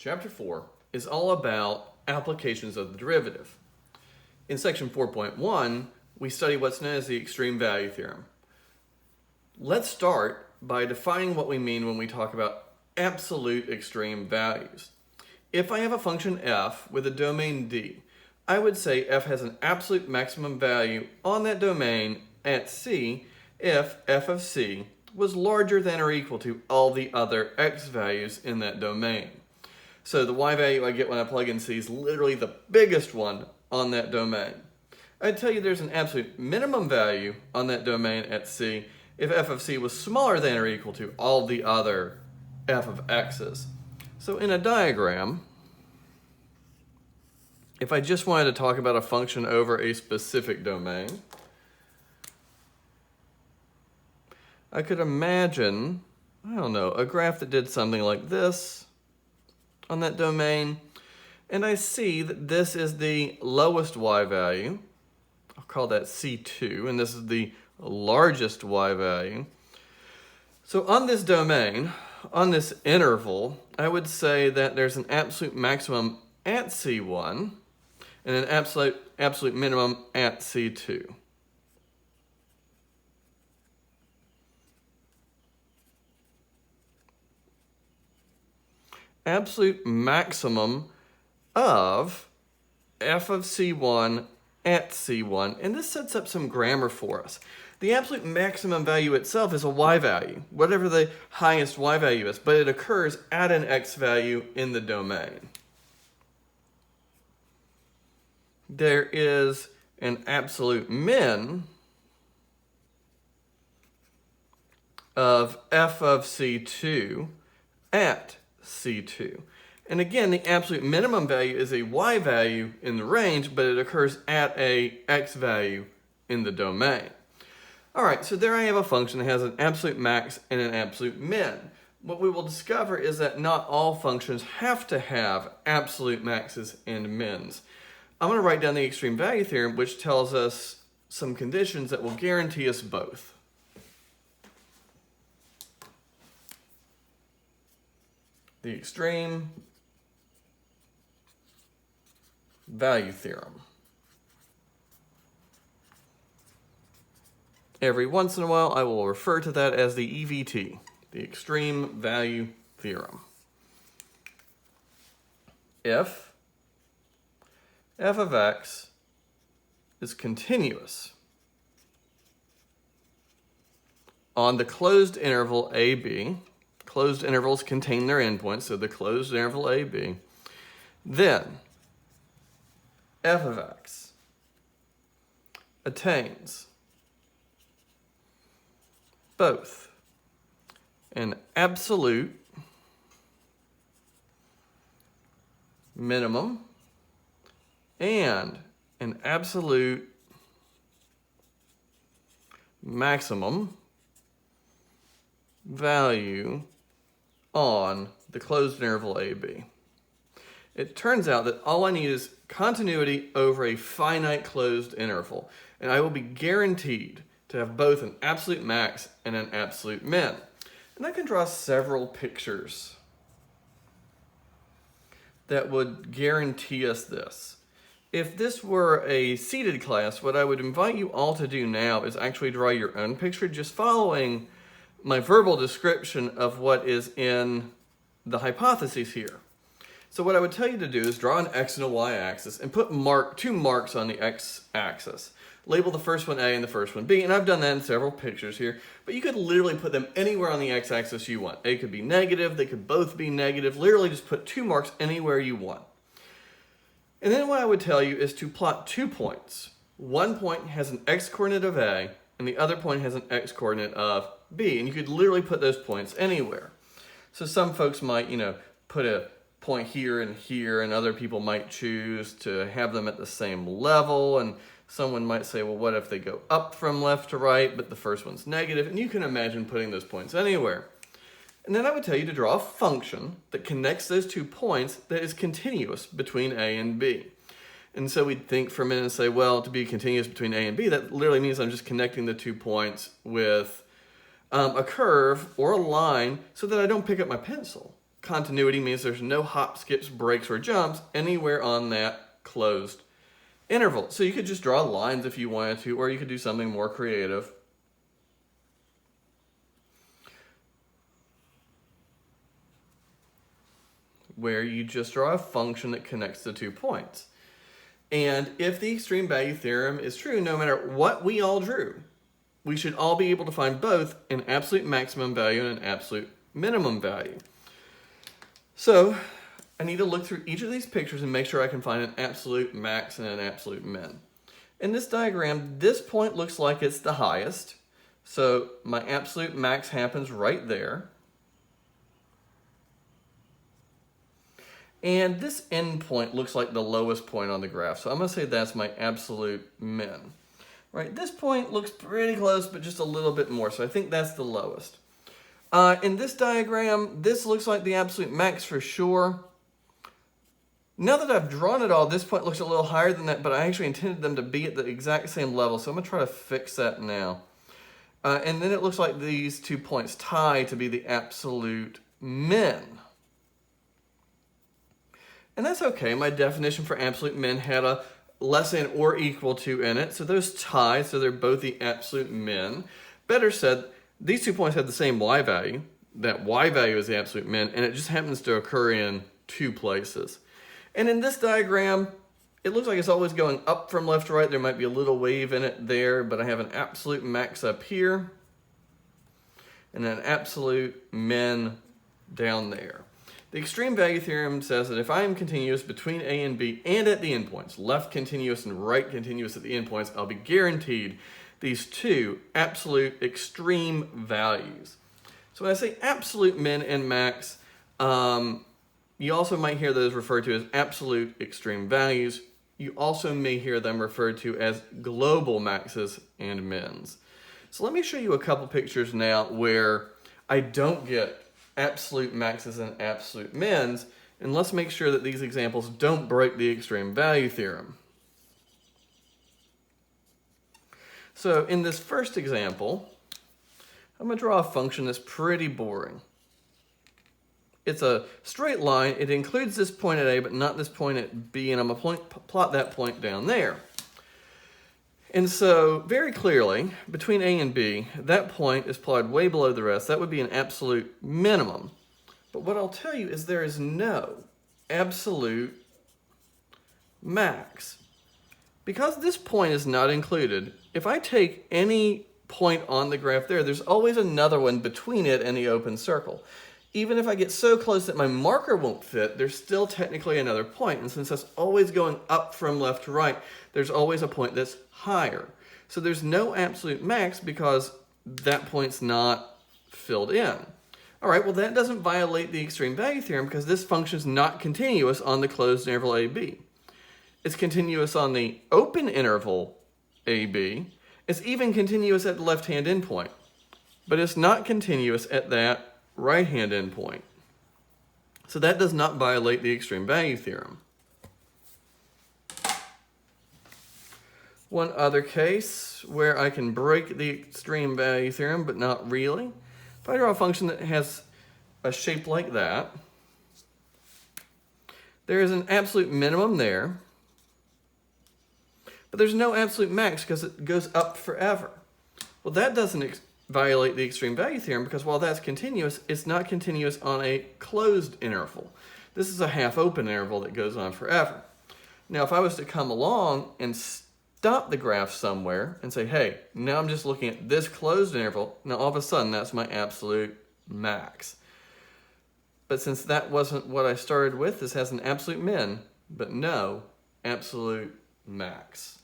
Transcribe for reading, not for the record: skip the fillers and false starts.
Chapter 4 is all about applications of the derivative. In section 4.1, we study what's known as the extreme value theorem. Let's start by defining what we mean when we talk about absolute extreme values. If I have a function f with a domain D, I would say f has an absolute maximum value on that domain at c if f of c was larger than or equal to all the other x values in that domain. So the y value I get when I plug in c is literally the biggest one on that domain. I'd tell you there's an absolute minimum value on that domain at c if f of c was smaller than or equal to all the other f of x's. So in a diagram, if I just wanted to talk about a function over a specific domain, I could imagine, a graph that did something like this on that domain, and I see that this is the lowest y value. I'll call that C2, and this is the largest y value. So on this domain, on this interval, I would say that there's an absolute maximum at C1 and an absolute minimum at C2. Absolute maximum of f of c1 at c1, and this sets up some grammar for us. The absolute maximum value itself is a y value, whatever the highest y value is, but it occurs at an x value in the domain. There is an absolute min of f of c2 at C2. And again, the absolute minimum value is a y value in the range, but it occurs at a x value in the domain. All right, so there I have a function that has an absolute max and an absolute min. What we will discover is that not all functions have to have absolute maxes and mins. I'm going to write down the extreme value theorem, which tells us some conditions that will guarantee us both. The extreme value theorem. Every once in a while, I will refer to that as the EVT, the extreme value theorem. If f of x is continuous on the closed interval AB, closed intervals contain their endpoints, so the closed interval AB, then f of x attains both an absolute minimum and an absolute maximum value on the closed interval AB. It turns out that all I need is continuity over a finite closed interval, and I will be guaranteed to have both an absolute max and an absolute min. And I can draw several pictures that would guarantee us this. If this were a seated class, what I would invite you all to do now is actually draw your own picture, just following my verbal description of what is in the hypotheses here. So what I would tell you to do is draw an x and a y axis and put two marks on the x axis. Label the first one A and the first one B, and I've done that in several pictures here, but you could literally put them anywhere on the x axis you want. A could be negative, they could both be negative, literally just put 2 marks anywhere you want. And then what I would tell you is to plot 2 points. One point has an x coordinate of A, and the other point has an x coordinate of B, and you could literally put those points anywhere. So some folks might, put a point here, and other people might choose to have them at the same level, and someone might say, well, what if they go up from left to right, but the first one's negative? And you can imagine putting those points anywhere. And then I would tell you to draw a function that connects those 2 points that is continuous between A and B. And so we'd think for a minute and say, well, to be continuous between A and B, that literally means I'm just connecting the 2 points with a curve or a line so that I don't pick up my pencil. continuity means there's no hop, skips, breaks, or jumps anywhere on that closed interval. So you could just draw lines if you wanted to, or you could do something more creative. Where you just draw a function that connects the 2 points. And if the extreme value theorem is true, no matter what we all drew, we should all be able to find both an absolute maximum value and an absolute minimum value. So I need to look through each of these pictures and make sure I can find an absolute max and an absolute min. In this diagram, this point looks like it's the highest. So my absolute max happens right there. And this end point looks like the lowest point on the graph. So I'm going to say that's my absolute min. Right, this point looks pretty close, but just a little bit more. So I think that's the lowest. In this diagram, this looks like the absolute max for sure. Now that I've drawn it all, this point looks a little higher than that, but I actually intended them to be at the exact same level. So I'm going to try to fix that now. And then it looks like these 2 points tie to be the absolute min. And that's okay. My definition for absolute min had a less than or equal to in it. So those tie, so they're both the absolute min. Better said, these 2 points have the same y value. That y value is the absolute min, and it just happens to occur in 2 places. And in this diagram, it looks like it's always going up from left to right. There might be a little wave in it there, but I have an absolute max up here and an absolute min down there. The extreme value theorem says that if I am continuous between A and B and at the endpoints, left continuous and right continuous at the endpoints, I'll be guaranteed these 2 absolute extreme values. So when I say absolute min and max, you also might hear those referred to as absolute extreme values. You also may hear them referred to as global maxes and mins. So let me show you a couple pictures now where I don't get absolute maxes and absolute mins, and let's make sure that these examples don't break the extreme value theorem. So in this first example, I'm going to draw a function that's pretty boring. It's a straight line. It includes this point at A, but not this point at B, and I'm going to plot that point down there. And so, very clearly, between A and B, that point is plotted way below the rest. That would be an absolute minimum. But what I'll tell you is there is no absolute max. Because this point is not included, if I take any point on the graph there, there's always another one between it and the open circle. Even if I get so close that my marker won't fit, there's still technically another point. And since that's always going up from left to right, there's always a point that's higher. So there's no absolute max because that point's not filled in. All right, well that doesn't violate the extreme value theorem because this function's not continuous on the closed interval AB. It's continuous on the open interval AB. It's even continuous at the left-hand endpoint. But it's not continuous at that right-hand endpoint. So that does not violate the extreme value theorem. One other case where I can break the extreme value theorem, but not really. If I draw a function that has a shape like that, there is an absolute minimum there, but there's no absolute max because it goes up forever. Well, that doesn't violate the extreme value theorem because while that's continuous, it's not continuous on a closed interval. This is a half-open interval that goes on forever. Now, if I was to come along and stop the graph somewhere and say, hey, now I'm just looking at this closed interval, now all of a sudden that's my absolute max. But since that wasn't what I started with, this has an absolute min, but no absolute max.